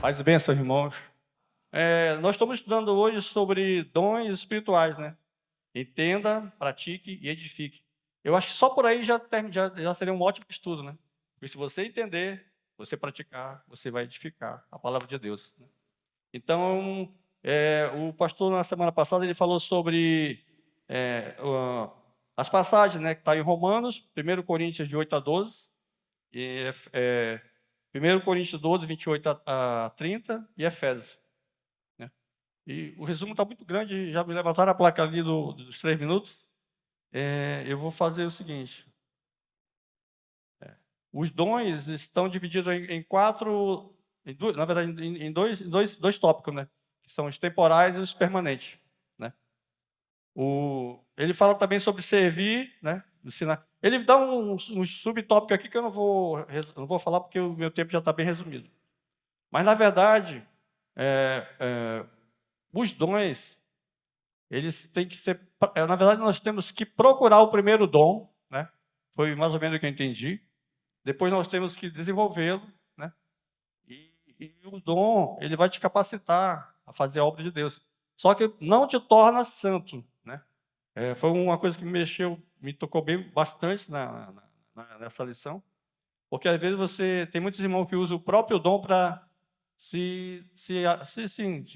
Paz e bênção, irmãos. Nós estamos estudando hoje sobre dons espirituais, né? Entenda, pratique e edifique. Eu acho que só por aí já seria um ótimo estudo, né? Porque se você entender, você praticar, você vai edificar a palavra de Deus, né? Então, o pastor, na semana passada, ele falou sobre as passagens, né? Que está em Romanos, 1 Coríntios de 8 a 12, e 1 Coríntios 12, 28 a 30 e Efésios, né? E o resumo está muito grande, já me levantaram a placa ali dos 3 minutos. Eu vou fazer o seguinte: os dons estão divididos em quatro, na verdade, em dois tópicos, né? Que são os temporais e os permanentes, né? Ele fala também sobre servir, né? Ensinar. Ele dá um subtópico aqui que eu não vou falar porque o meu tempo já está bem resumido. Mas, na verdade, os dons, eles têm que ser... Na verdade, nós temos que procurar o primeiro dom, né? Foi mais ou menos o que eu entendi. Depois nós temos que desenvolvê-lo, né? E o dom, ele vai te capacitar a fazer a obra de Deus. Só que não te torna santo, né? Foi uma coisa que me tocou bem bastante nessa lição. Porque às vezes tem muitos irmãos que usam o próprio dom para se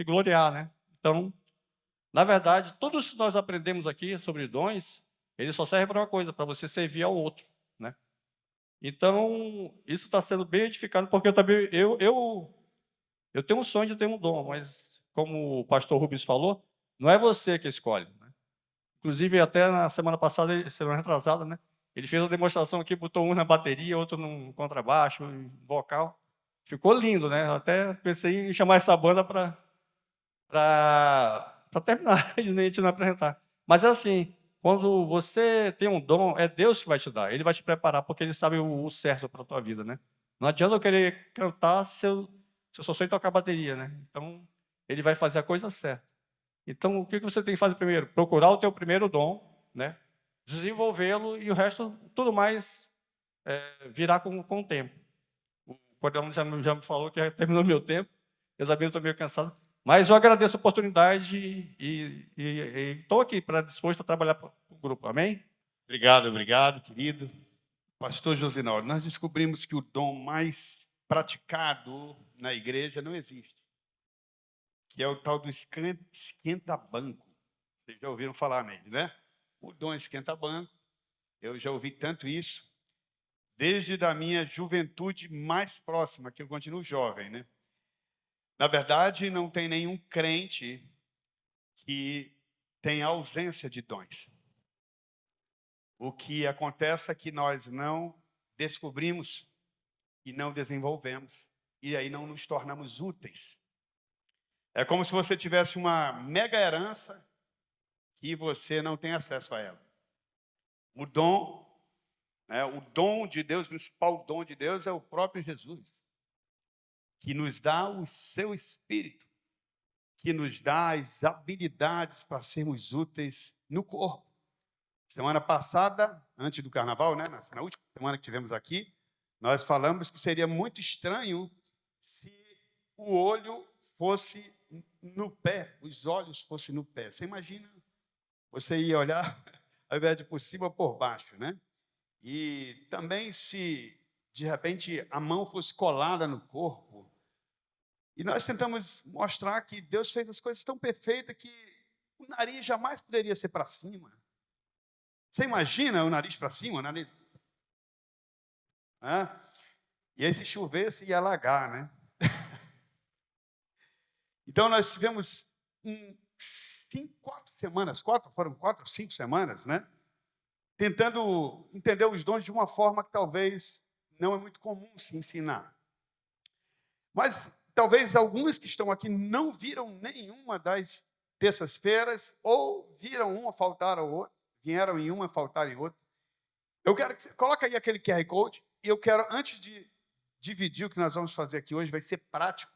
gloriar, né? Então, na verdade, tudo isso que nós aprendemos aqui sobre dons, ele só serve para uma coisa, para você servir ao outro, né? Então, isso está sendo bem edificado, porque eu tenho um sonho de ter um dom, mas como o pastor Rubens falou, não é você que escolhe, né? Inclusive, até na semana passada, semana retrasada, né? Ele fez uma demonstração aqui, botou um na bateria, outro no contrabaixo, vocal. Ficou lindo, né? Eu até pensei em chamar essa banda para terminar e a gente não apresentar. Mas é assim, quando você tem um dom, é Deus que vai te dar. Ele vai te preparar, porque Ele sabe o certo para a tua vida, né? Não adianta eu querer cantar se eu só sei tocar bateria, né? Então, Ele vai fazer a coisa certa. Então, o que você tem que fazer primeiro? Procurar o teu primeiro dom, né? Desenvolvê-lo e o resto, tudo mais, virá com o tempo. O coordenador já me falou que terminou meu tempo, eu também estou meio cansado. Mas eu agradeço a oportunidade e estou aqui disposto a trabalhar para o grupo. Amém? Obrigado, querido. Pastor Josinaldo, nós descobrimos que o dom mais praticado na igreja não existe, que é o tal do esquenta-banco. Vocês já ouviram falar nele, né? O dom esquenta-banco, eu já ouvi tanto isso, desde a minha juventude mais próxima, que eu continuo jovem, né? Na verdade, não tem nenhum crente que tenha ausência de dons. O que acontece é que nós não descobrimos e não desenvolvemos, e aí não nos tornamos úteis. É como se você tivesse uma mega herança e você não tem acesso a ela. O dom, o dom de Deus, o principal dom de Deus é o próprio Jesus, que nos dá o seu Espírito, que nos dá as habilidades para sermos úteis no corpo. Semana passada, antes do carnaval, né, na última semana que tivemos aqui, nós falamos que seria muito estranho se o olho fosse no pé, os olhos fossem no pé. Você imagina, você ia olhar, ao invés de por cima, por baixo, né? E também se, de repente, a mão fosse colada no corpo. E nós tentamos mostrar que Deus fez as coisas tão perfeitas que o nariz jamais poderia ser para cima. Você imagina o nariz para cima, o nariz... E aí, se chovesse, ia alagar, né? Então, nós tivemos 4 ou 5 semanas, né? Tentando entender os dons de uma forma que talvez não é muito comum se ensinar. Mas talvez alguns que estão aqui não viram nenhuma das terças-feiras, ou viram uma, faltaram outra, vieram em uma, faltaram em outra. Eu quero que você coloque aí aquele QR Code, e eu quero, antes de dividir o que nós vamos fazer aqui hoje, vai ser prático.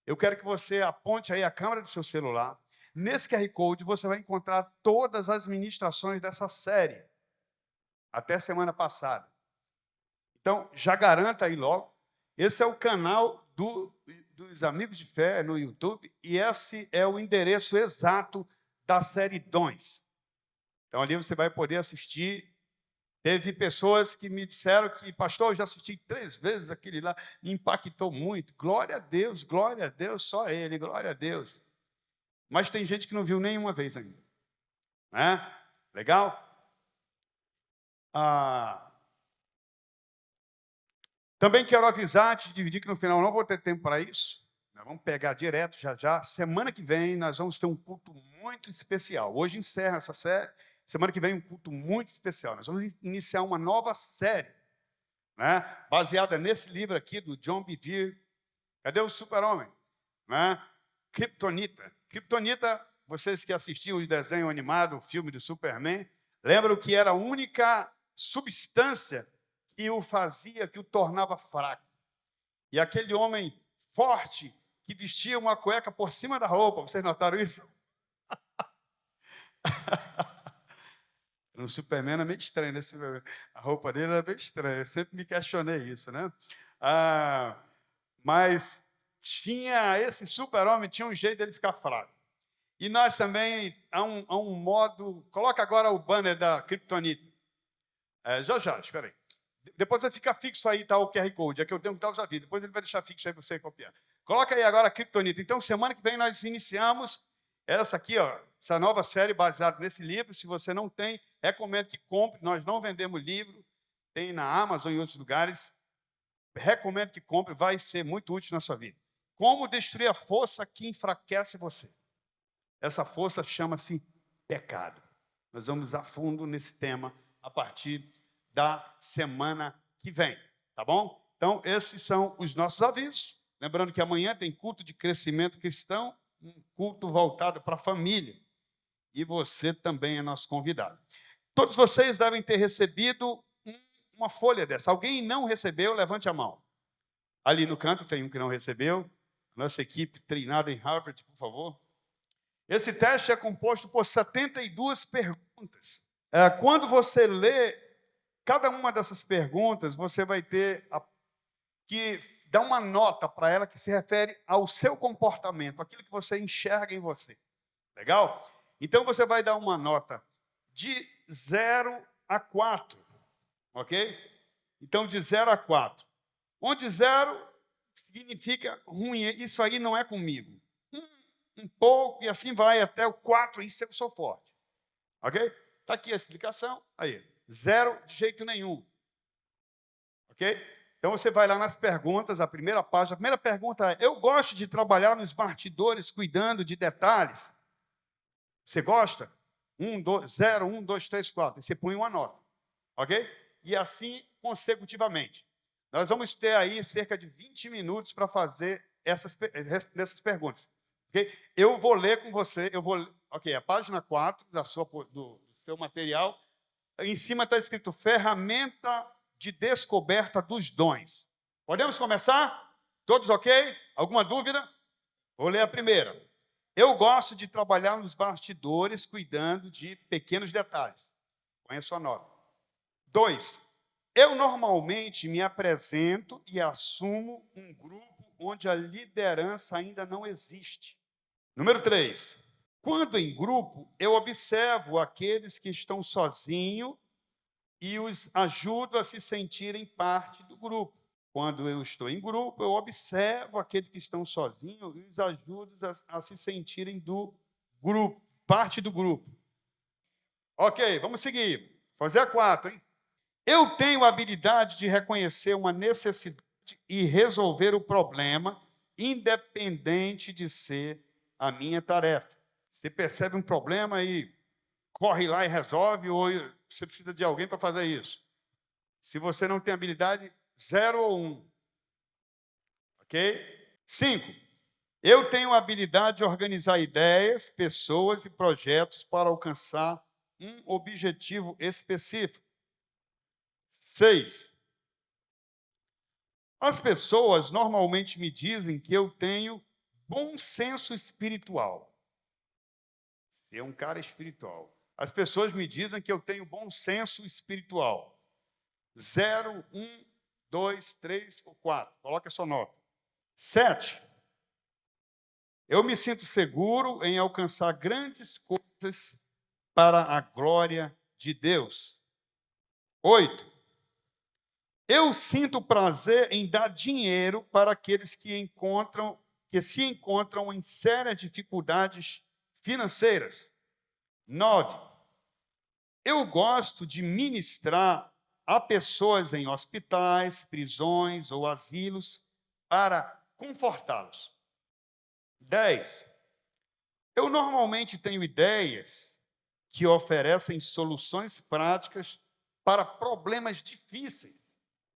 Eu quero que você aponte aí a câmera do seu celular. Nesse QR Code você vai encontrar todas as ministrações dessa série, até semana passada. Então, já garanta aí logo. Esse é o canal do dos Amigos de Fé no YouTube, e esse é o endereço exato da série Dons. Então, ali você vai poder assistir. Teve pessoas que me disseram que, pastor, eu já assisti 3 vezes aquele lá, me impactou muito. Glória a Deus, só ele, glória a Deus. Mas tem gente que não viu nenhuma vez ainda. Né? Legal? Também quero avisar, te dividir que no final não vou ter tempo para isso. Nós vamos pegar direto já já. Semana que vem nós vamos ter um culto muito especial. Hoje encerra essa série. Semana que vem um culto muito especial. Nós vamos iniciar uma nova série, né, baseada nesse livro aqui do John Bevere. Cadê o Super-Homem? Né? Kryptonita. Kryptonita, vocês que assistiam o desenho animado, o filme do Superman, lembram que era a única substância que o fazia, que o tornava fraco. E aquele homem forte que vestia uma cueca por cima da roupa, vocês notaram isso? No Superman era meio estranho, né? A roupa dele era bem estranha, eu sempre me questionei isso, né? Mas tinha esse super-homem, tinha um jeito dele ficar fraco. E nós também, há um modo... Coloca agora o banner da Kryptonita. Já, espera aí. Depois vai ficar fixo aí, tá, o QR Code, é que eu tenho que dar os avisos. Depois ele vai deixar fixo aí para você copiar. Coloca aí agora a Kryptonita. Então, semana que vem nós iniciamos essa aqui, ó, essa nova série baseada nesse livro. Se você não tem, recomendo que compre. Nós não vendemos livro, tem na Amazon e em outros lugares. Recomendo que compre, vai ser muito útil na sua vida. Como destruir a força que enfraquece você? Essa força chama-se pecado. Nós vamos a fundo nesse tema a partir da semana que vem, tá bom? Então, esses são os nossos avisos. Lembrando que amanhã tem culto de crescimento cristão, um culto voltado para a família. E você também é nosso convidado. Todos vocês devem ter recebido uma folha dessa. Alguém não recebeu? Levante a mão. Ali no canto tem um que não recebeu. Nossa equipe treinada em Harvard, por favor. Esse teste é composto por 72 perguntas. Quando você lê cada uma dessas perguntas, você vai ter que dar uma nota para ela que se refere ao seu comportamento, aquilo que você enxerga em você. Legal? Então, você vai dar uma nota de 0 a 4. Ok? Então, de 0 a 4. Onde 0 significa ruim, isso aí não é comigo. Um pouco, e assim vai até o 4, isso eu sou forte. Ok? Está aqui a explicação. Aí, 0 de jeito nenhum. Ok? Então você vai lá nas perguntas, a primeira página. A primeira pergunta é: eu gosto de trabalhar nos bastidores, cuidando de detalhes. Você gosta? 0, 1, 2, 3, 4. E você põe uma nota. Ok? E assim consecutivamente. Nós vamos ter aí cerca de 20 minutos para fazer essas perguntas. Okay? Eu vou ler com você. Ok, a página 4 do seu material. Em cima está escrito ferramenta de descoberta dos dons. Podemos começar? Todos ok? Alguma dúvida? Vou ler a primeira. Eu gosto de trabalhar nos bastidores, cuidando de pequenos detalhes. Põe a sua nota. 2. Eu normalmente me apresento e assumo um grupo onde a liderança ainda não existe. Número 3. Quando em grupo, eu observo aqueles que estão sozinhos e os ajudo a se sentirem parte do grupo. Quando eu estou em grupo, eu observo aqueles que estão sozinhos e os ajudo a se sentirem do grupo, parte do grupo. Ok, vamos seguir. Fazer a 4, hein? Eu tenho a habilidade de reconhecer uma necessidade e resolver o problema, independente de ser a minha tarefa. Você percebe um problema e corre lá e resolve, ou você precisa de alguém para fazer isso. Se você não tem habilidade, 0 ou 1. Ok? 5. Eu tenho a habilidade de organizar ideias, pessoas e projetos para alcançar um objetivo específico. 6. As pessoas normalmente me dizem que eu tenho bom senso espiritual. Você é um cara espiritual. As pessoas me dizem que eu tenho bom senso espiritual. 0, 1, 2, 3 ou 4. Coloque a sua nota. 7. Eu me sinto seguro em alcançar grandes coisas para a glória de Deus. 8. Eu sinto prazer em dar dinheiro para aqueles que se encontram em sérias dificuldades financeiras. 9. Eu gosto de ministrar a pessoas em hospitais, prisões ou asilos para confortá-los. 10. Eu normalmente tenho ideias que oferecem soluções práticas para problemas difíceis.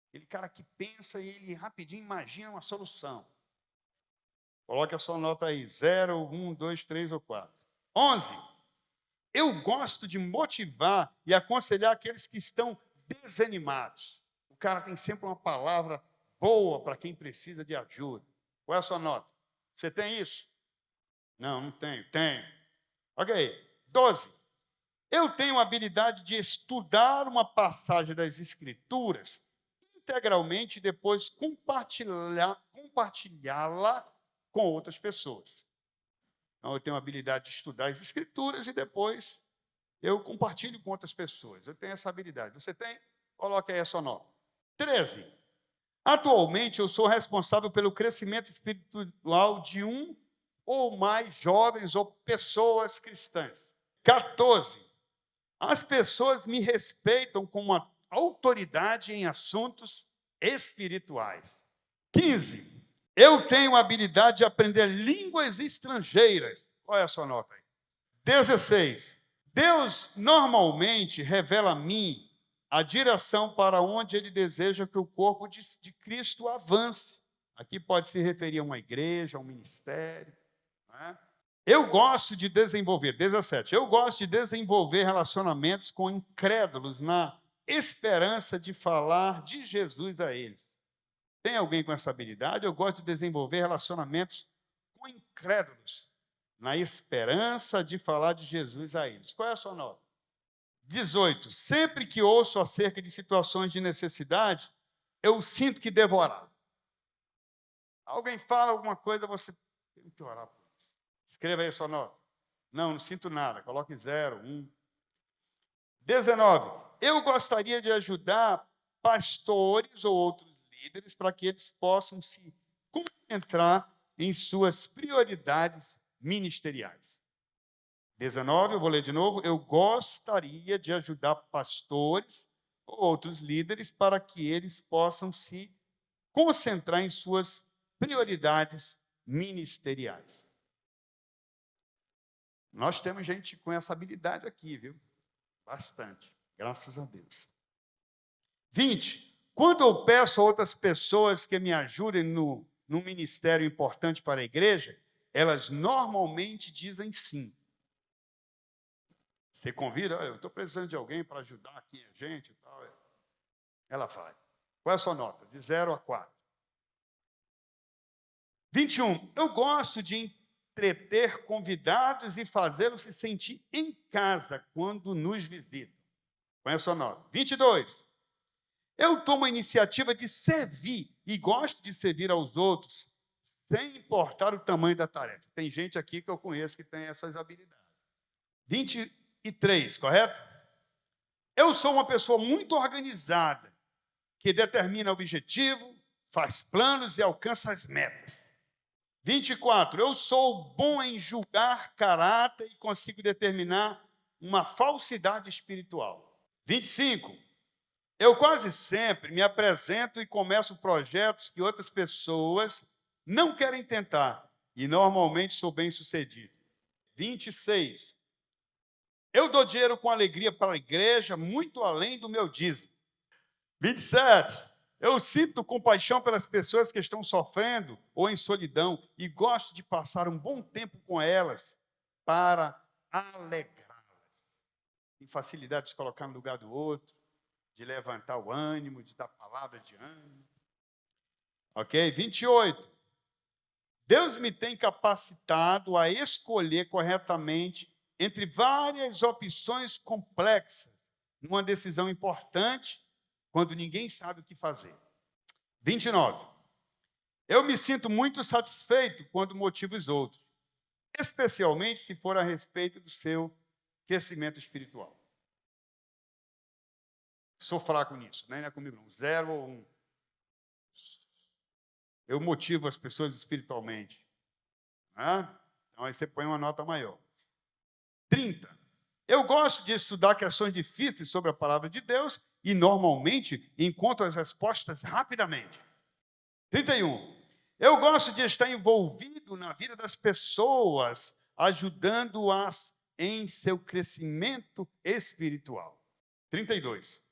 Aquele cara que pensa e ele rapidinho imagina uma solução. Coloque a sua nota aí, 0, 1, 2, 3 ou 4. 11. Eu gosto de motivar e aconselhar aqueles que estão desanimados. O cara tem sempre uma palavra boa para quem precisa de ajuda. Qual é a sua nota? Você tem isso? Não, não tenho. Tenho. Ok. 12. Eu tenho a habilidade de estudar uma passagem das Escrituras integralmente e depois compartilhá-la com outras pessoas. Então, eu tenho a habilidade de estudar as Escrituras e depois eu compartilho com outras pessoas. Eu tenho essa habilidade. Você tem? Coloque aí a sua nota. 13. Atualmente, eu sou responsável pelo crescimento espiritual de um ou mais jovens ou pessoas cristãs. 14. As pessoas me respeitam como uma autoridade em assuntos espirituais. 15. Eu tenho a habilidade de aprender línguas estrangeiras. Qual é a sua nota aí? 16. Deus normalmente revela a mim a direção para onde Ele deseja que o corpo de Cristo avance. Aqui pode se referir a uma igreja, a um ministério. Não é? Eu gosto de desenvolver, 17, eu gosto de desenvolver relacionamentos com incrédulos na esperança de falar de Jesus a eles. Tem alguém com essa habilidade? Eu gosto de desenvolver relacionamentos com incrédulos na esperança de falar de Jesus a eles. Qual é a sua nota? 18, sempre que ouço acerca de situações de necessidade, eu sinto que devorar. Alguém fala alguma coisa, você tem que orar por isso. Escreva aí a sua nota. Não sinto nada. Coloque 0, 1. 19. Eu gostaria de ajudar pastores ou outros líderes para que eles possam se concentrar em suas prioridades ministeriais. 19, eu vou ler de novo. Eu gostaria de ajudar pastores ou outros líderes para que eles possam se concentrar em suas prioridades ministeriais. Nós temos gente com essa habilidade aqui, viu? Bastante, graças a Deus. 20. Quando eu peço a outras pessoas que me ajudem num ministério importante para a igreja, elas normalmente dizem sim. Você convida, olha, eu estou precisando de alguém para ajudar aqui a gente e tal. Ela vai. Qual é a sua nota? De 0 a 4. 21. Eu gosto de entreter convidados e fazê-los se sentir em casa quando nos visitam. Qual é a sua nota? 22. Eu tomo a iniciativa de servir e gosto de servir aos outros, sem importar o tamanho da tarefa. Tem gente aqui que eu conheço que tem essas habilidades. 23, correto? Eu sou uma pessoa muito organizada, que determina o objetivo, faz planos e alcança as metas. 24, eu sou bom em julgar caráter e consigo determinar uma falsidade espiritual. 25, eu quase sempre me apresento e começo projetos que outras pessoas não querem tentar e normalmente sou bem-sucedido. 26, eu dou dinheiro com alegria para a igreja, muito além do meu dízimo. 27, eu sinto compaixão pelas pessoas que estão sofrendo ou em solidão e gosto de passar um bom tempo com elas para alegrá-las. Tem facilidade de se colocar no lugar do outro, de levantar o ânimo, de dar palavra de ânimo. Ok? 28. Deus me tem capacitado a escolher corretamente entre várias opções complexas, numa decisão importante, quando ninguém sabe o que fazer. 29. Eu me sinto muito satisfeito quando motivo os outros. especialmente se for a respeito do seu crescimento espiritual. Sou fraco nisso, né? Não é comigo não. 0 ou 1. Eu motivo as pessoas espiritualmente. Né? Então aí você põe uma nota maior. 30. Eu gosto de estudar questões difíceis sobre a palavra de Deus e normalmente encontro as respostas rapidamente. 31. Eu gosto de estar envolvido na vida das pessoas, ajudando-as em seu crescimento espiritual. 32.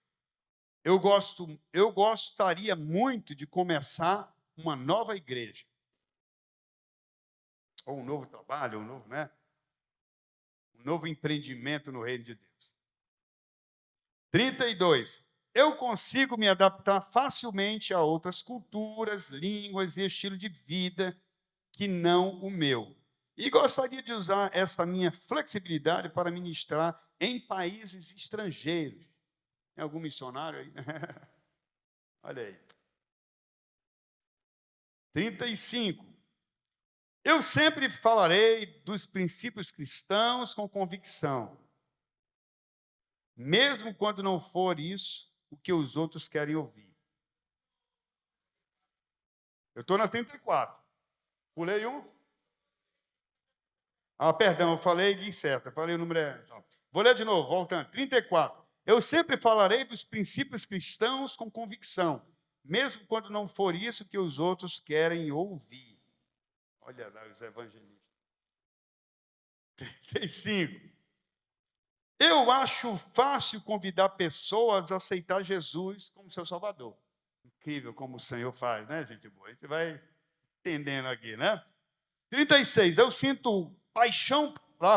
Eu gostaria muito de começar uma nova igreja. Ou um novo trabalho, um novo empreendimento no reino de Deus. 32. Eu consigo me adaptar facilmente a outras culturas, línguas e estilo de vida que não o meu. E gostaria de usar esta minha flexibilidade para ministrar em países estrangeiros. Tem algum missionário aí? Olha aí. 35. Eu sempre falarei dos princípios cristãos com convicção, mesmo quando não for isso o que os outros querem ouvir. Eu estou na 34. Pulei um? Perdão, eu falei de incerto. Eu falei o número Vou ler de novo, voltando. 34. Eu sempre falarei dos princípios cristãos com convicção, mesmo quando não for isso que os outros querem ouvir. Olha lá os evangelistas. 35. Eu acho fácil convidar pessoas a aceitar Jesus como seu Salvador. Incrível como o Senhor faz, né, gente boa? A gente vai entendendo aqui, né? 36. Eu sinto paixão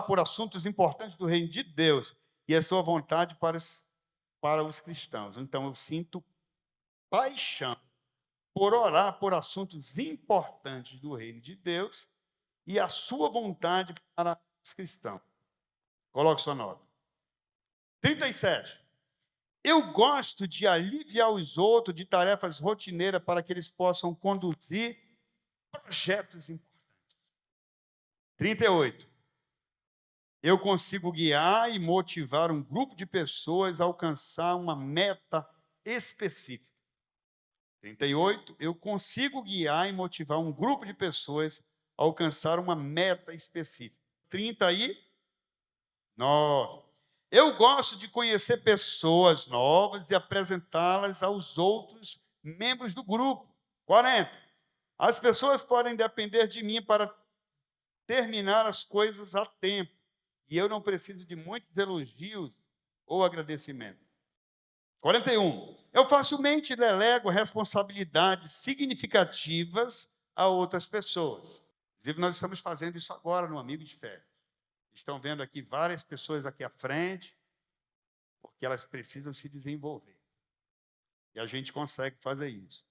por assuntos importantes do reino de Deus e a sua vontade para os cristãos. Então, eu sinto paixão por orar por assuntos importantes do reino de Deus e a sua vontade para os cristãos. Coloque sua nota. 37. Eu gosto de aliviar os outros de tarefas rotineiras para que eles possam conduzir projetos importantes. 38. Eu consigo guiar e motivar um grupo de pessoas a alcançar uma meta específica. 38. Eu consigo guiar e motivar um grupo de pessoas a alcançar uma meta específica. 39. Eu gosto de conhecer pessoas novas e apresentá-las aos outros membros do grupo. 40. As pessoas podem depender de mim para terminar as coisas a tempo. E eu não preciso de muitos elogios ou agradecimento. 41. Eu facilmente delego responsabilidades significativas a outras pessoas. Inclusive, nós estamos fazendo isso agora no Amigo de Fé. Estão vendo aqui várias pessoas aqui à frente, porque elas precisam se desenvolver. E a gente consegue fazer isso.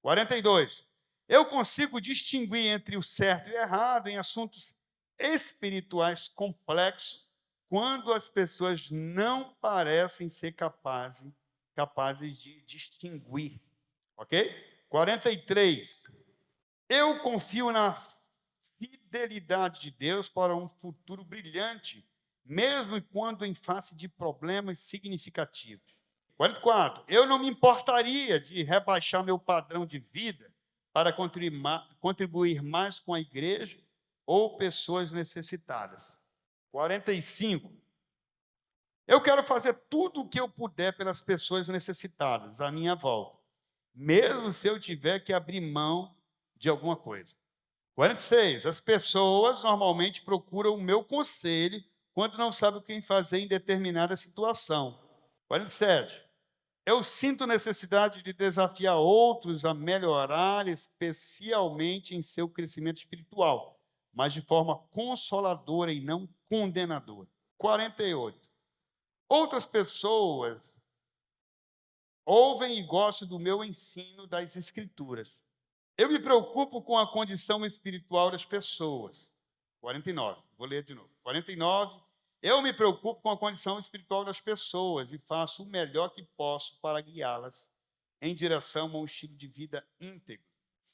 42. Eu consigo distinguir entre o certo e o errado em assuntos espirituais complexos, quando as pessoas não parecem ser capazes de distinguir. Ok? 43. Eu confio na fidelidade de Deus para um futuro brilhante, mesmo quando em face de problemas significativos. 44. Eu não me importaria de rebaixar meu padrão de vida para contribuir mais com a igreja ou pessoas necessitadas. 45. Eu quero fazer tudo o que eu puder pelas pessoas necessitadas à minha volta, mesmo se eu tiver que abrir mão de alguma coisa. 46. As pessoas normalmente procuram o meu conselho quando não sabem o que fazer em determinada situação. 47. Eu sinto necessidade de desafiar outros a melhorar, especialmente em seu crescimento espiritual, mas de forma consoladora e não condenadora. 48. Outras pessoas ouvem e gostam do meu ensino das Escrituras. Eu me preocupo com a condição espiritual das pessoas. 49. Vou ler de novo. 49. Eu me preocupo com a condição espiritual das pessoas e faço o melhor que posso para guiá-las em direção a um estilo de vida íntegro.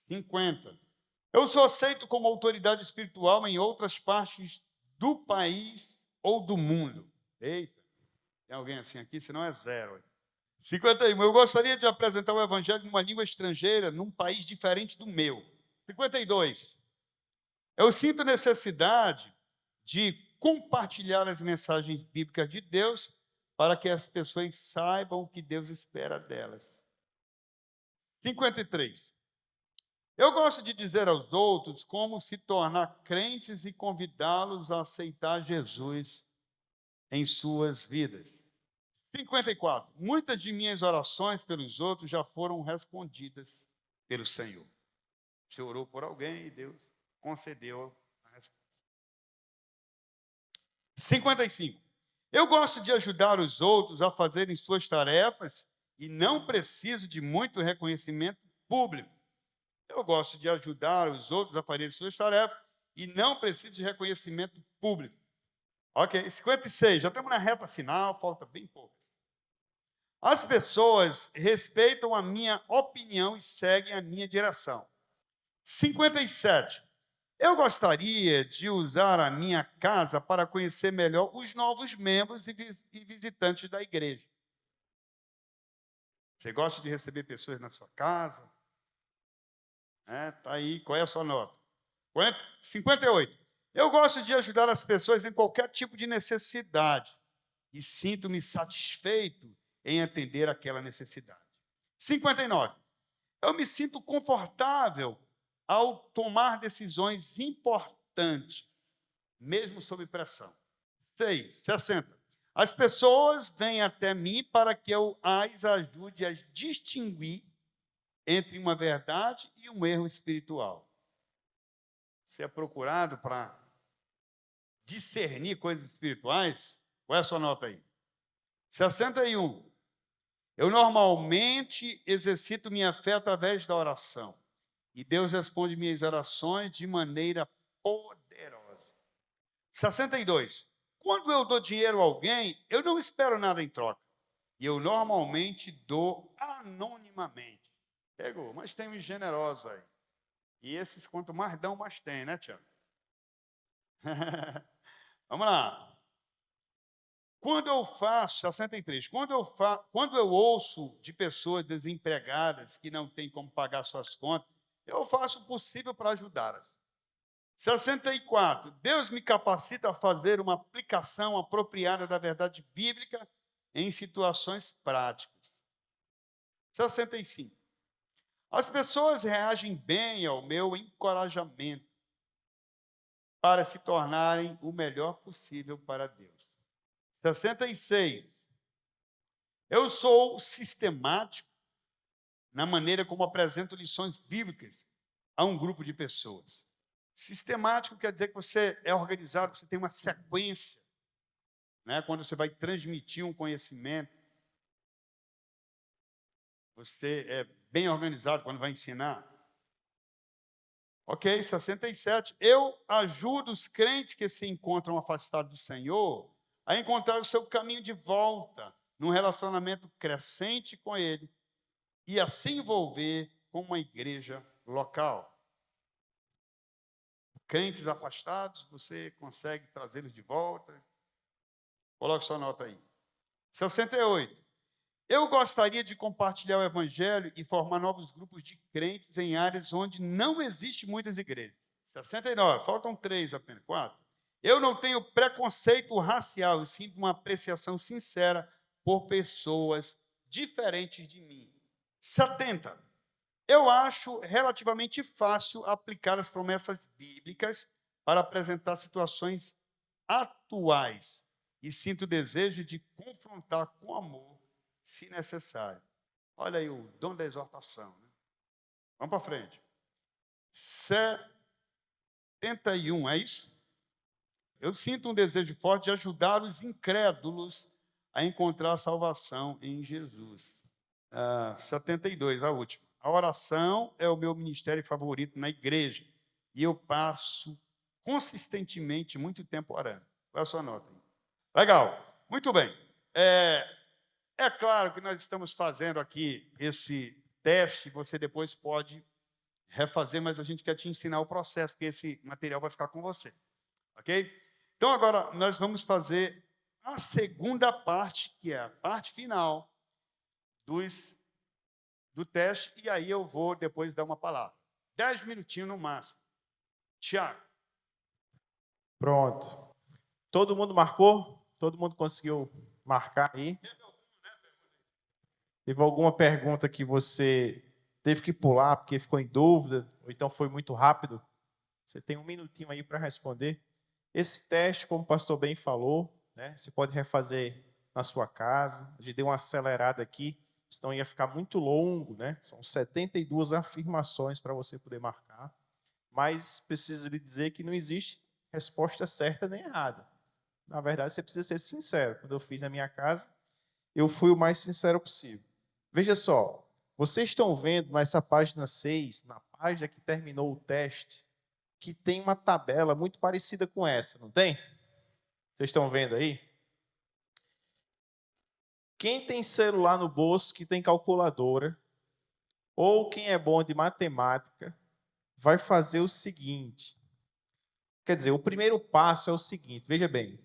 50. Eu sou aceito como autoridade espiritual em outras partes do país ou do mundo. Eita, tem alguém assim aqui? Senão é zero. 51. Eu gostaria de apresentar o evangelho numa língua estrangeira, num país diferente do meu. 52. Eu sinto necessidade de compartilhar as mensagens bíblicas de Deus para que as pessoas saibam o que Deus espera delas. 53. Eu gosto de dizer aos outros como se tornar crentes e convidá-los a aceitar Jesus em suas vidas. 54. Muitas de minhas orações pelos outros já foram respondidas pelo Senhor. Você orou por alguém e Deus concedeu a resposta. 55. Eu gosto de ajudar os outros a fazerem suas tarefas e não preciso de muito reconhecimento público. Eu gosto de ajudar os outros a fazerem suas tarefas e não preciso de reconhecimento público. Ok, 56. Já estamos na reta final, falta bem pouco. As pessoas respeitam a minha opinião e seguem a minha direção. 57. Eu gostaria de usar a minha casa para conhecer melhor os novos membros e visitantes da igreja. Você gosta de receber pessoas na sua casa? Tá aí, qual é a sua nota? 58. Eu gosto de ajudar as pessoas em qualquer tipo de necessidade e sinto-me satisfeito em atender aquela necessidade. 59. Eu me sinto confortável ao tomar decisões importantes, mesmo sob pressão. 60. As pessoas vêm até mim para que eu as ajude a distinguir entre uma verdade e um erro espiritual. Você é procurado para discernir coisas espirituais? Qual é a sua nota aí? 61. Eu normalmente exercito minha fé através da oração. E Deus responde minhas orações de maneira poderosa. 62. Quando eu dou dinheiro a alguém, eu não espero nada em troca. E eu normalmente dou anonimamente. Pegou, mas tem uns generosos aí. E esses, quanto mais dão, mais tem, né, Tiago? Vamos lá. Quando eu faço, 63, quando eu ouço de pessoas desempregadas que não têm como pagar suas contas, eu faço o possível para ajudá-las. 64, Deus me capacita a fazer uma aplicação apropriada da verdade bíblica em situações práticas. 65, as pessoas reagem bem ao meu encorajamento para se tornarem o melhor possível para Deus. 66. Eu sou sistemático na maneira como apresento lições bíblicas a um grupo de pessoas. Sistemático quer dizer que você é organizado, você tem uma sequência, né? Quando você vai transmitir um conhecimento, você é bem organizado quando vai ensinar. Ok, 67. Eu ajudo os crentes que se encontram afastados do Senhor a encontrar o seu caminho de volta num relacionamento crescente com Ele e a se envolver com uma igreja local. Crentes afastados, você consegue trazê-los de volta? Coloque sua nota aí. 68. Eu gostaria de compartilhar o evangelho e formar novos grupos de crentes em áreas onde não existe muitas igrejas. 69. Faltam 3 apenas, 4. Eu não tenho preconceito racial, e sim uma apreciação sincera por pessoas diferentes de mim. 70. Eu acho relativamente fácil aplicar as promessas bíblicas para apresentar situações atuais e sinto o desejo de confrontar com amor, se necessário. Olha aí o dom da exortação. Né? Vamos para frente. 71, é isso? Eu sinto um desejo forte de ajudar os incrédulos a encontrar salvação em Jesus. 72, a última. A oração é o meu ministério favorito na igreja. E eu passo consistentemente muito tempo orando. Qual é a sua nota? Legal. Muito bem. É claro que nós estamos fazendo aqui esse teste. Você depois pode refazer, mas a gente quer te ensinar o processo, porque esse material vai ficar com você. Ok? Então, agora, nós vamos fazer a segunda parte, que é a parte final do teste, e aí eu vou depois dar uma palavra. 10 minutinhos no máximo. Tiago. Pronto. Todo mundo marcou? Todo mundo conseguiu marcar aí? Teve alguma pergunta que você teve que pular porque ficou em dúvida, ou então foi muito rápido? Você tem um minutinho aí para responder. Esse teste, como o pastor bem falou, né, você pode refazer na sua casa. A gente deu uma acelerada aqui, senão ia ficar muito longo, né? São 72 afirmações para você poder marcar. Mas preciso lhe dizer que não existe resposta certa nem errada. Na verdade, você precisa ser sincero. Quando eu fiz na minha casa, eu fui o mais sincero possível. Veja só, vocês estão vendo nessa página 6, na página que terminou o teste, que tem uma tabela muito parecida com essa, não tem? Vocês estão vendo aí? Quem tem celular no bolso, que tem calculadora, ou quem é bom de matemática, vai fazer o seguinte. Quer dizer, o primeiro passo é o seguinte, veja bem.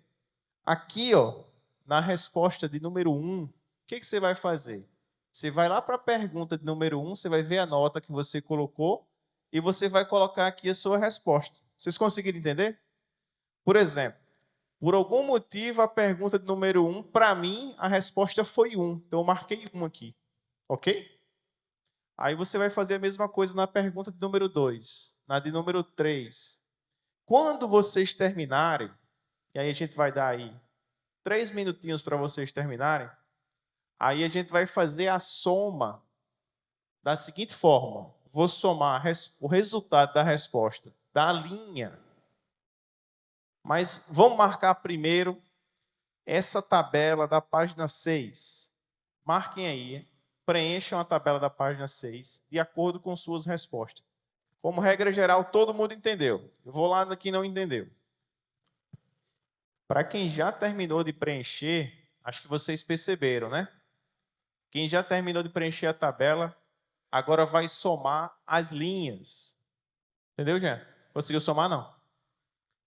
Aqui, ó, na resposta de número 1, o que você vai fazer? Você vai lá para a pergunta de número 1, você vai ver a nota que você colocou e você vai colocar aqui a sua resposta. Vocês conseguiram entender? Por exemplo, por algum motivo, a pergunta de número 1, para mim, a resposta foi 1. Então, eu marquei 1 aqui. Ok? Aí você vai fazer a mesma coisa na pergunta de número 2, na de número 3. Quando vocês terminarem, e aí a gente vai dar aí 3 minutinhos para vocês terminarem, aí a gente vai fazer a soma da seguinte forma. Vou somar o resultado da resposta da linha. Mas vamos marcar primeiro essa tabela da página 6. Marquem aí, preencham a tabela da página 6 de acordo com suas respostas. Como regra geral, todo mundo entendeu. Eu vou lá quem não entendeu. Para quem já terminou de preencher, acho que vocês perceberam, né? Quem já terminou de preencher a tabela, agora vai somar as linhas. Entendeu, Jean? Conseguiu somar, não?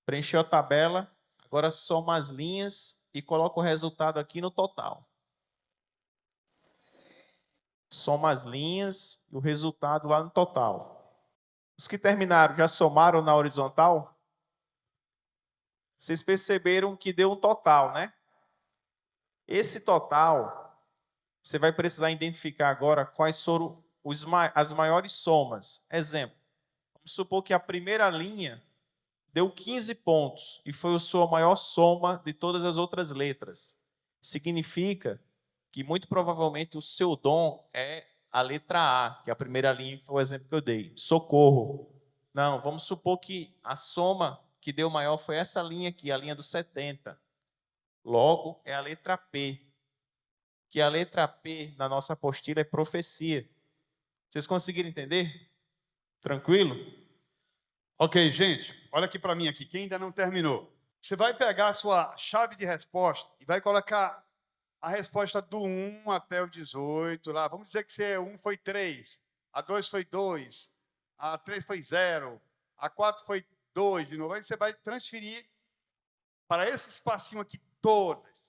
Preencheu a tabela, agora soma as linhas e coloca o resultado aqui no total. Soma as linhas e o resultado lá no total. Os que terminaram já somaram na horizontal? Vocês perceberam que deu um total, né? Esse total, você vai precisar identificar agora quais foram as maiores somas. Exemplo, vamos supor que a primeira linha deu 15 pontos e foi a sua maior soma de todas as outras letras. Significa que muito provavelmente o seu dom é a letra A, que é a primeira linha, que foi o exemplo que eu dei. Socorro. Não, vamos supor que a soma que deu maior foi essa linha aqui, a linha do 70. Logo, é a letra P. Que a letra P na nossa apostila é profecia. Vocês conseguiram entender? Tranquilo? Ok, gente, olha aqui para mim aqui, quem ainda não terminou. Você vai pegar a sua chave de resposta e vai colocar a resposta do 1 até o 18 lá. Vamos dizer que você 1 foi 3, a 2 foi 2, a 3 foi 0, a 4 foi 2 de novo. Aí você vai transferir para esse espacinho aqui todas.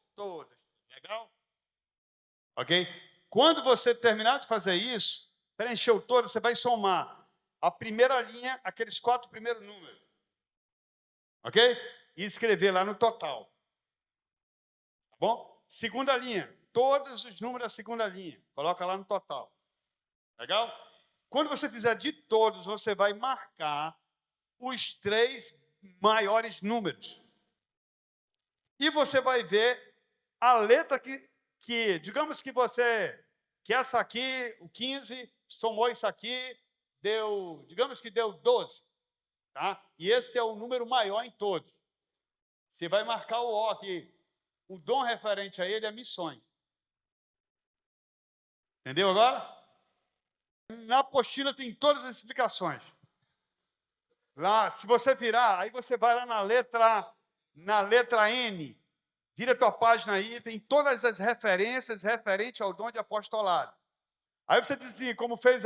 Legal? Ok? Quando você terminar de fazer isso, preencheu todas, você vai somar a primeira linha, aqueles 4 primeiros números. Ok? E escrever lá no total. Tá bom? Segunda linha, todos os números da segunda linha. Coloca lá no total. Legal? Quando você fizer de todos, você vai marcar os 3 maiores números. E você vai ver a letra que digamos que essa aqui, o 15, somou isso aqui, digamos que deu 12. Tá? E esse é o número maior em todos. Você vai marcar o O aqui. O dom referente a ele é missões. Entendeu agora? Na apostila tem todas as explicações. Lá, se você virar, aí você vai lá na letra N. Vira a tua página aí, tem todas as referências referentes ao dom de apostolado. Aí você diz assim, como fez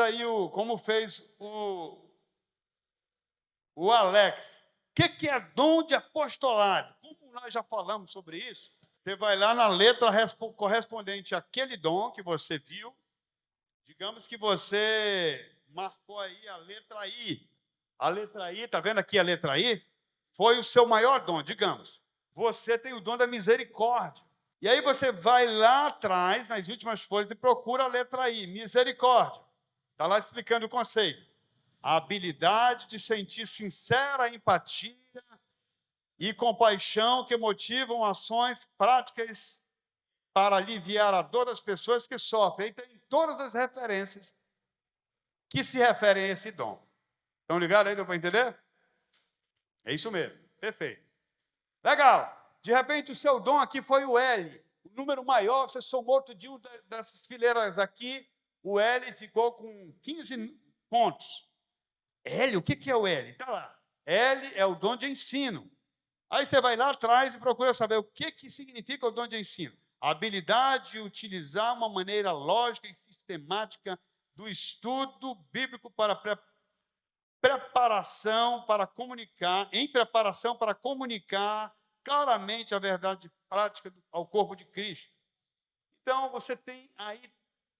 o Alex. O que é dom de apostolado? Como nós já falamos sobre isso, você vai lá na letra correspondente àquele dom que você viu. Digamos que você marcou aí a letra I. A letra I, está vendo aqui a letra I? Foi o seu maior dom, digamos. Você tem o dom da misericórdia. E aí você vai lá atrás, nas últimas folhas, e procura a letra I, misericórdia. Está lá explicando o conceito. A habilidade de sentir sincera empatia e compaixão que motivam ações práticas para aliviar a dor das pessoas que sofrem. E tem todas as referências que se referem a esse dom. Estão ligados aí, deu para entender? É isso mesmo, perfeito. Legal. De repente, o seu dom aqui foi o L. O número maior, você somou de uma dessas fileiras aqui, o L ficou com 15 pontos. L, o que é o L? Está lá. L é o dom de ensino. Aí você vai lá atrás e procura saber o que significa o dom de ensino. A habilidade de utilizar uma maneira lógica e sistemática do estudo bíblico para preparação para comunicar claramente a verdade prática ao corpo de Cristo. Então, você tem aí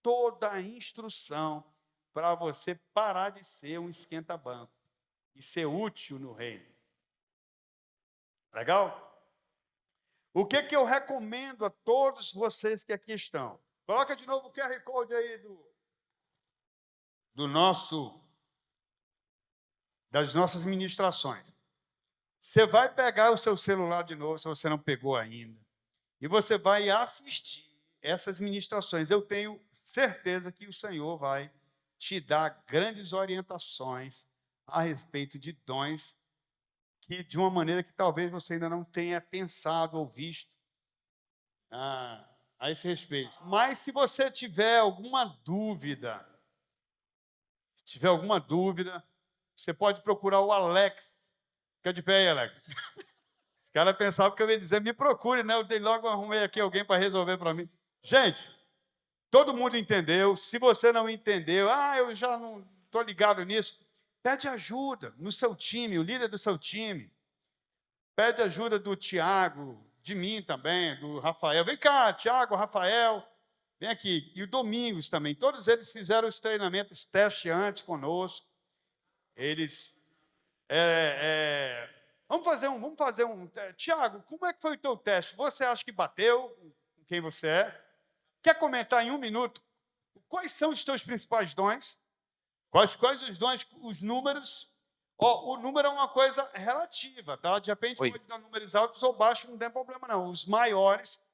toda a instrução para você parar de ser um esquenta-banco e ser útil no reino. Legal? O que eu recomendo a todos vocês que aqui estão? Coloca de novo o QR Code aí das nossas ministrações. Você vai pegar o seu celular de novo, se você não pegou ainda, e você vai assistir essas ministrações. Eu tenho certeza que o Senhor vai te dar grandes orientações a respeito de dons que, de uma maneira que talvez você ainda não tenha pensado ou visto a esse respeito. Mas se você tiver alguma dúvida, você pode procurar o Alex. Fica de pé aí, Alex. Os caras pensavam que eu ia dizer, me procure, né? Eu dei logo, arrumei aqui alguém para resolver para mim. Gente, todo mundo entendeu. Se você não entendeu, eu já não estou ligado nisso, pede ajuda no seu time, o líder do seu time. Pede ajuda do Tiago, de mim também, do Rafael. Vem cá, Tiago, Rafael, vem aqui. E o Domingos também. Todos eles fizeram os treinamentos, teste antes conosco. Eles... Vamos fazer um... Tiago, como é que foi o teu teste? Você acha que bateu com quem você é? Quer comentar em 1 minuto? Quais são os teus principais dons? Quais os dons, os números? O número é uma coisa relativa, tá? De repente pode dar números altos ou baixos, não tem problema não. Os maiores,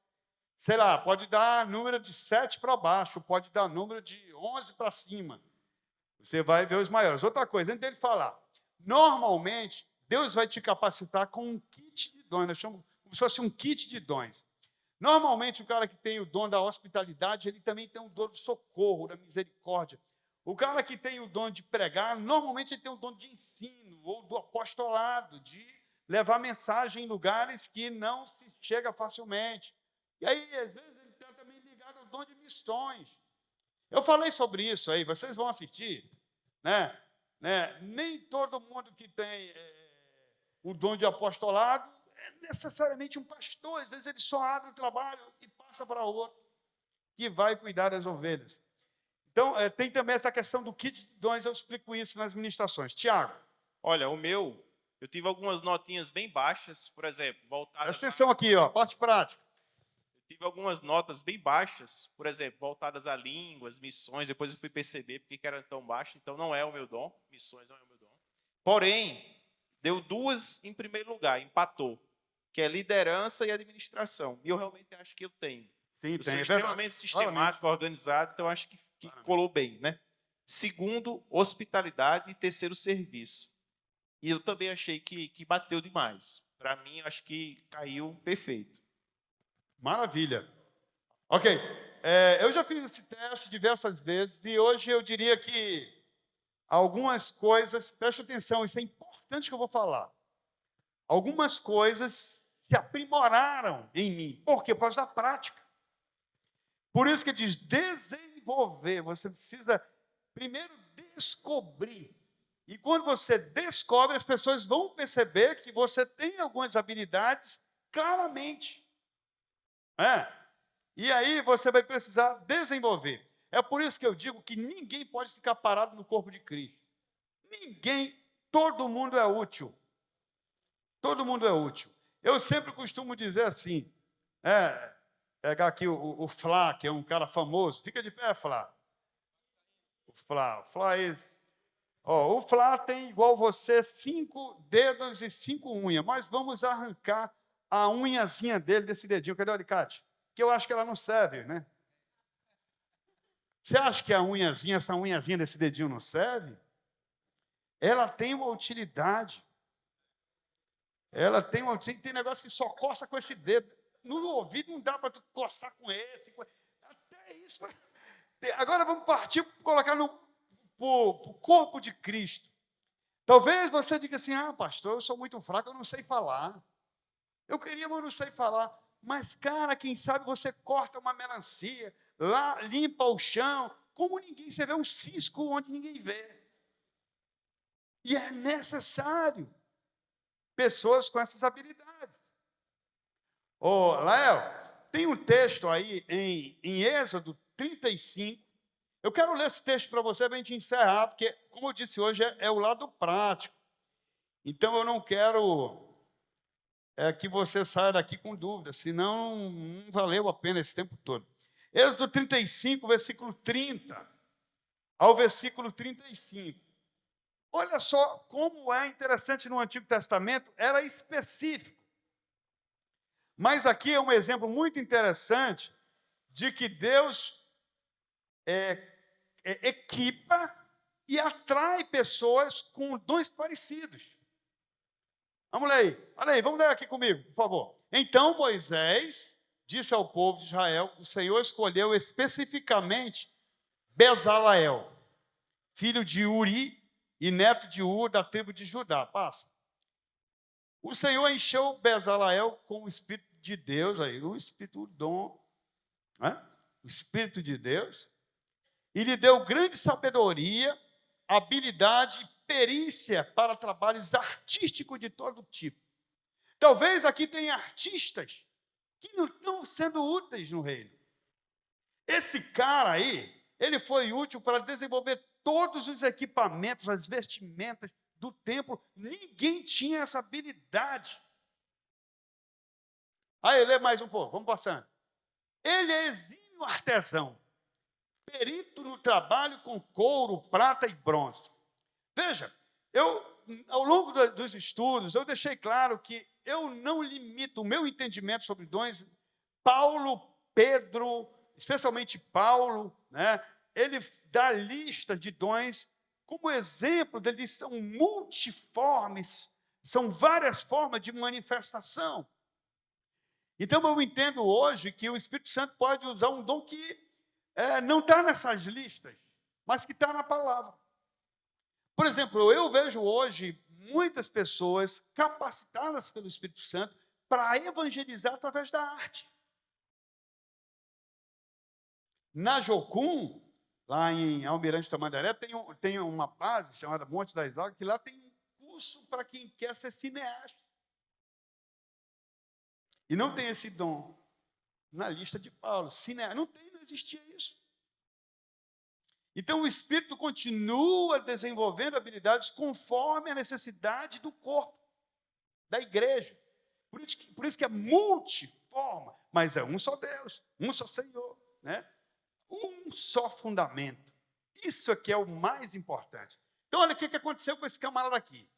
sei lá, pode dar número de 7 para baixo, pode dar número de 11 para cima. Você vai ver os maiores. Outra coisa, antes dele falar, normalmente, Deus vai te capacitar com um kit de dons. Nós chamamos como se fosse um kit de dons. Normalmente, o cara que tem o dom da hospitalidade, ele também tem o dom do socorro, da misericórdia. O cara que tem o dom de pregar, normalmente ele tem o dom de ensino, ou do apostolado, de levar mensagem em lugares que não se chega facilmente. E aí, às vezes, ele está também ligado ao dom de missões. Eu falei sobre isso aí, vocês vão assistir, né? Nem todo mundo que tem o dom de apostolado é necessariamente um pastor. Às vezes ele só abre o trabalho e passa para outro, que vai cuidar das ovelhas. Então, tem também essa questão do kit de dons, eu explico isso nas ministrações. Tiago. Olha, eu tive algumas notinhas bem baixas, por exemplo, voltadas... Presta atenção aqui, parte prática. Tive algumas notas bem baixas, por exemplo, voltadas a línguas, missões. Depois eu fui perceber porque que era tão baixo. Então, não é o meu dom. Missões não é o meu dom. Porém, deu 2 em primeiro lugar, empatou, que é liderança e administração. E eu realmente acho que eu tenho. Sim, eu tem, sou é extremamente verdade. sistemático, organizado, então acho que colou bem, né? Segundo, hospitalidade. E terceiro, serviço. E eu também achei que bateu demais. Para mim, acho que caiu perfeito. Maravilha. Ok. Eu já fiz esse teste diversas vezes e hoje eu diria que algumas coisas, preste atenção, isso é importante que eu vou falar. Algumas coisas se aprimoraram em mim. Por quê? Por causa da prática. Por isso que diz desenvolver. Você precisa primeiro descobrir E quando você descobre, as pessoas vão perceber que você tem algumas habilidades claramente. E aí você vai precisar desenvolver. É por isso que eu digo que ninguém pode ficar parado no corpo de Cristo. Ninguém, todo mundo é útil. Todo mundo é útil. Eu sempre costumo dizer assim, pegar aqui o Flá, que é um cara famoso. Fica de pé, Flá. O Flá é esse. O Flá tem, igual você, 5 dedos e 5 unhas. Mas vamos arrancar a unhazinha dele, desse dedinho. Cadê o alicate? Que eu acho que ela não serve, né? Você acha que essa unhazinha desse dedinho não serve? Ela tem uma utilidade. Tem negócio que só coça com esse dedo. No ouvido não dá para tu coçar com esse. Até isso. Agora vamos partir para colocar no corpo de Cristo. Talvez você diga assim, pastor, eu sou muito fraco, eu não sei falar. Eu queria, mas eu não sei falar. Mas, cara, quem sabe você corta uma melancia, lá limpa o chão, como ninguém, você vê um cisco onde ninguém vê. E é necessário pessoas com essas habilidades. Lael, tem um texto aí em Êxodo 35. Eu quero ler esse texto para você, para a gente encerrar, porque, como eu disse hoje, é o lado prático. Então, eu não quero que você saia daqui com dúvidas, senão não valeu a pena esse tempo todo. Êxodo 35, versículo 30 ao versículo 35. Olha só como é interessante no Antigo Testamento, era específico. Mas aqui é um exemplo muito interessante de que Deus equipa e atrai pessoas com dons parecidos. Vamos ler aí. Olha aí, vamos ler aqui comigo, por favor. Então Moisés disse ao povo de Israel, o Senhor escolheu especificamente Bezaleel, filho de Uri e neto de Ur, da tribo de Judá. Passa. O Senhor encheu Bezaleel com o Espírito de Deus, aí, o Espírito, o dom, o Espírito de Deus, e lhe deu grande sabedoria, habilidade e perícia para trabalhos artísticos de todo tipo. Talvez aqui tenha artistas que não estão sendo úteis no reino. Esse cara aí, ele foi útil para desenvolver todos os equipamentos, as vestimentas do templo. Ninguém tinha essa habilidade. Aí, lê mais um pouco, vamos passando. Ele é exímio artesão, perito no trabalho com couro, prata e bronze. Veja, ao longo dos estudos, eu deixei claro que eu não limito o meu entendimento sobre dons. Paulo, Pedro, especialmente Paulo, ele dá lista de dons como exemplo, eles são multiformes, são várias formas de manifestação. Então, eu entendo hoje que o Espírito Santo pode usar um dom que não está nessas listas, mas que está na palavra. Por exemplo, eu vejo hoje muitas pessoas capacitadas pelo Espírito Santo para evangelizar através da arte. Na Jocum, lá em Almirante Tamandaré, tem uma base chamada Monte das Águas, que lá tem um curso para quem quer ser cineasta. E não tem esse dom na lista de Paulo. Não existia isso. Então, o Espírito continua desenvolvendo habilidades conforme a necessidade do corpo, da igreja. Por isso que é multiforme, mas é um só Deus, um só Senhor, um só fundamento. Isso aqui é o mais importante. Então, olha o que aconteceu com esse camarada aqui.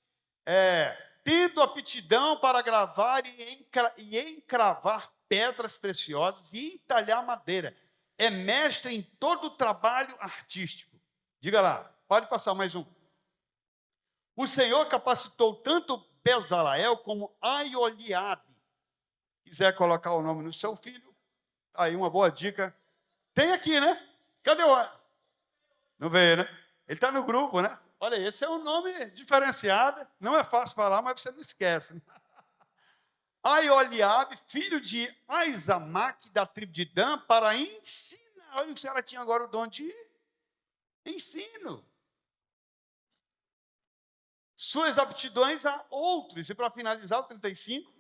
Tendo aptidão para gravar e encravar pedras preciosas e entalhar madeira. É mestre em todo o trabalho artístico. Diga lá, pode passar mais um. O Senhor capacitou tanto Bezaleel como Aioliabe. Quiser colocar o nome no seu filho, aí uma boa dica. Tem aqui, né? Cadê o... Não veio, né? Ele está no grupo, né? Olha, esse é um nome diferenciado. Não é fácil falar, mas você não esquece. Né? Aioliabe, filho de Aizamaque, da tribo de Dan, para ensinar. Olha, o senhor tinha agora o dom de ensino. suas aptidões a outros. E para finalizar, o 35,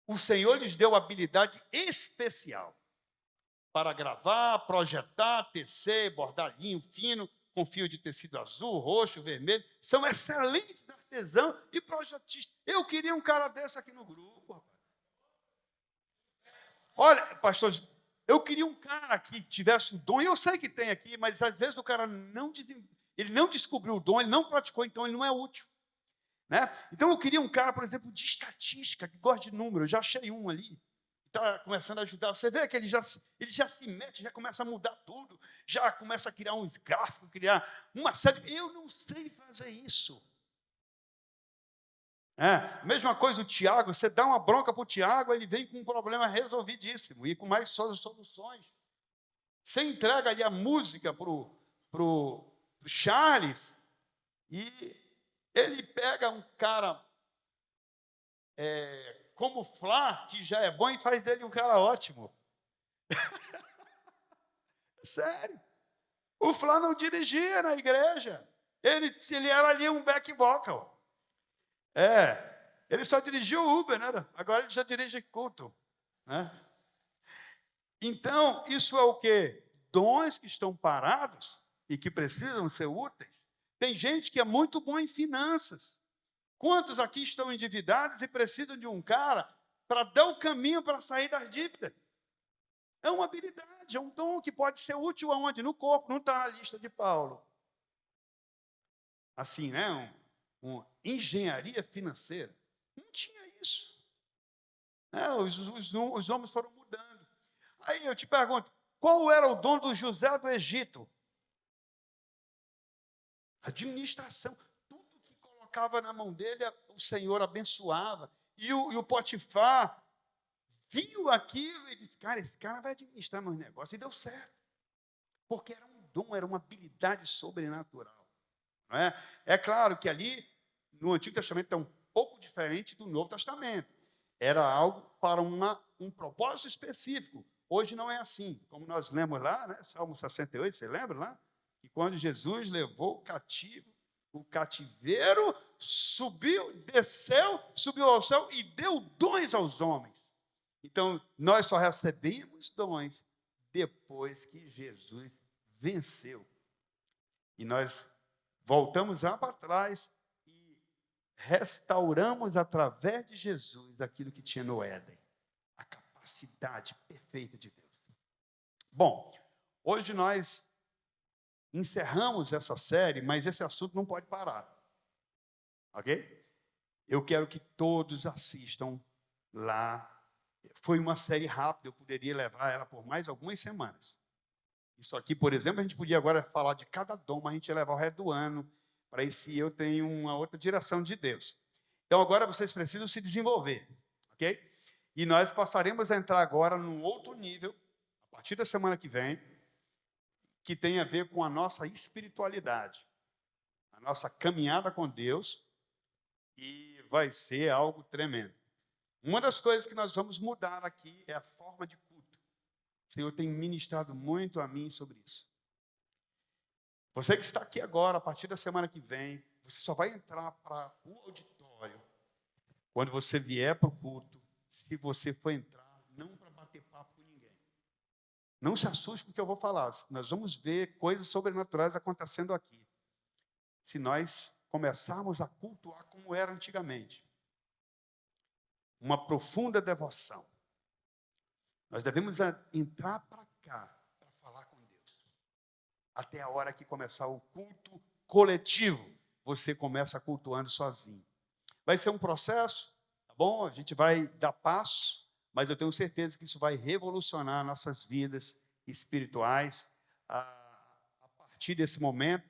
o Senhor lhes deu habilidade especial para gravar, projetar, tecer, bordar linho fino, com fio de tecido azul, roxo, vermelho. São excelentes artesãos e projetistas. Eu queria um cara desse aqui no grupo, rapaz. Olha, pastor, eu queria um cara que tivesse o dom, e eu sei que tem aqui, mas às vezes o cara ele não descobriu o dom, ele não praticou, então ele não é útil. Né? Então eu queria um cara, por exemplo, de estatística, que gosta de número. Eu já achei um ali. Está começando a ajudar. Você vê que ele já se mete, já começa a mudar tudo, já começa a criar uns gráficos, criar uma série. Eu não sei fazer isso. Mesma coisa o Tiago, você dá uma bronca para o Tiago, ele vem com um problema resolvidíssimo e com mais soluções. Você entrega ali a música para o Charles e ele pega um cara como o Flá, que já é bom, e faz dele um cara ótimo. Sério. O Flá não dirigia na igreja. Ele era ali um back vocal. Ele só dirigia o Uber, né? Agora ele já dirige culto. Né? Então, isso é o quê? Dons que estão parados e que precisam ser úteis. Tem gente que é muito bom em finanças. Quantos aqui estão endividados e precisam de um cara para dar o caminho para sair das dívidas? É uma habilidade, é um dom que pode ser útil aonde? No corpo, não está na lista de Paulo. Assim, né? Engenharia financeira. Não tinha isso. Os homens foram mudando. Aí eu te pergunto, qual era o dom do José do Egito? Administração. Tudo que colocava na mão dele, o Senhor abençoava. E o Potifar viu aquilo e disse, cara, esse cara vai administrar meus negócios. E deu certo. Porque era um dom, era uma habilidade sobrenatural. Não é? É claro que ali, no Antigo Testamento, é um pouco diferente do Novo Testamento. Era algo para um propósito específico. Hoje não é assim. Como nós lemos lá, né? Salmo 68, você lembra lá? Que quando Jesus levou o cativeiro desceu, subiu ao céu e deu dons aos homens. Então, nós só recebemos dons depois que Jesus venceu. E nós voltamos lá para trás e restauramos através de Jesus aquilo que tinha no Éden. A capacidade perfeita de Deus. Bom, hoje nós encerramos essa série, mas esse assunto não pode parar. Ok? Eu quero que todos assistam lá. Foi uma série rápida, eu poderia levar ela por mais algumas semanas. Isso aqui, por exemplo, a gente podia agora falar de cada dom, mas a gente ia levar o resto do ano, para esse eu tenho uma outra direção de Deus. Então agora vocês precisam se desenvolver, ok? E nós passaremos a entrar agora num outro nível, a partir da semana que vem, que tem a ver com a nossa espiritualidade, a nossa caminhada com Deus, e vai ser algo tremendo. Uma das coisas que nós vamos mudar aqui é a forma de culto. O Senhor tem ministrado muito a mim sobre isso. Você que está aqui agora, a partir da semana que vem, você só vai entrar para o auditório quando você vier para o culto, se você for entrar, não para bater papo com ninguém. Não se assuste com o que eu vou falar. Nós vamos ver coisas sobrenaturais acontecendo aqui. Se nós começarmos a cultuar como era antigamente. Uma profunda devoção. Nós devemos entrar para cá para falar com Deus. Até a hora que começar o culto coletivo, você começa cultuando sozinho. Vai ser um processo, tá bom? A gente vai dar passo, mas eu tenho certeza que isso vai revolucionar nossas vidas espirituais a partir desse momento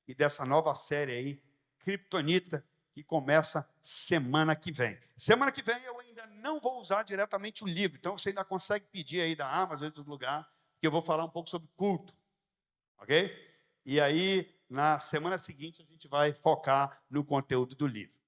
e dessa nova série aí, Kryptonita, que começa semana que vem. Semana que vem eu ainda não vou usar diretamente o livro, então você ainda consegue pedir aí da Amazon, em outros lugares, que eu vou falar um pouco sobre culto, ok? E aí, na semana seguinte, a gente vai focar no conteúdo do livro.